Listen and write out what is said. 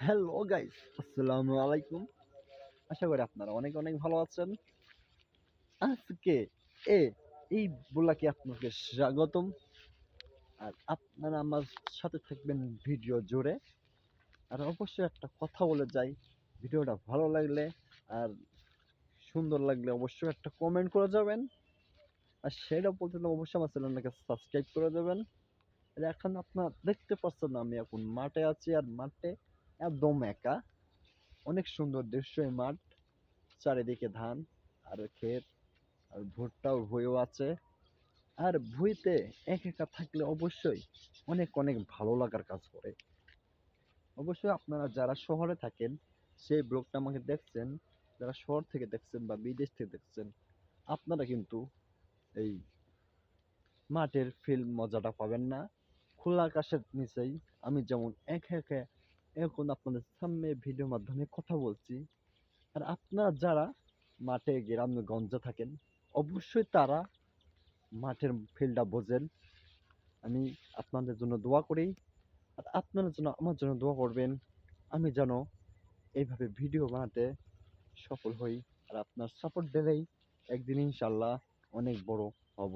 Hello guys, আসসালামু আলাইকুম। আশা করি আপনারা অনেক অনেক ভালো আছেন। আজকে এ এই ব্লগে আপনাকে স্বাগতম। আর আপনারা আমার সাথে থাকবেন ভিডিও জুড়ে। আর অবশ্যই একটা কথা বলে যাই, ভিডিওটা ভালো লাগলে আর সুন্দর লাগলে অবশ্যই একটা কমেন্ট করে যাবেন। আর সেটা বলতে হলে অবশ্যই আমার চ্যানেলটাকে সাবস্ক্রাইব করে দেবেন। আর এখন আপনারা দেখতে পাচ্ছেন আমি এখন মাঠে আছি, আর মাঠে একদম একা। অনেক সুন্দর দৃশ্য এই মাঠ, চারিদিকে ধান আর ক্ষেত, আর ভুট্টাও ভুঁইও আছে। আর ভুঁইতে একা থাকলে অবশ্যই অনেক অনেক ভালো লাগার কাজ করে। অবশ্যই আপনারা যারা শহরে থাকেন, সেই ব্লগটা আমাকে দেখছেন, যারা শহর থেকে দেখছেন বা বিদেশ থেকে দেখছেন, আপনারা কিন্তু এই মাঠের ফিল্ম মজাটা পাবেন না। খোলা আকাশের নিচেই আমি যেমন একা একা এখন আপনাদের সামনে ভিডিওর মাধ্যমে কথা বলছি। আর আপনারা যারা মাঠে গ্রামে গঞ্জে থাকেন, অবশ্যই তারা মাঠের ফিল্ডটা বোঝেন। আমি আপনাদের জন্য দোয়া করি, আর আপনারা যেন আমার জন্য দোয়া করবেন। আমি যেন এইভাবে ভিডিও বানাতে সফল হই। আর আপনার সাপোর্ট দিলেই একদিন ইনশাল্লাহ অনেক বড় হব।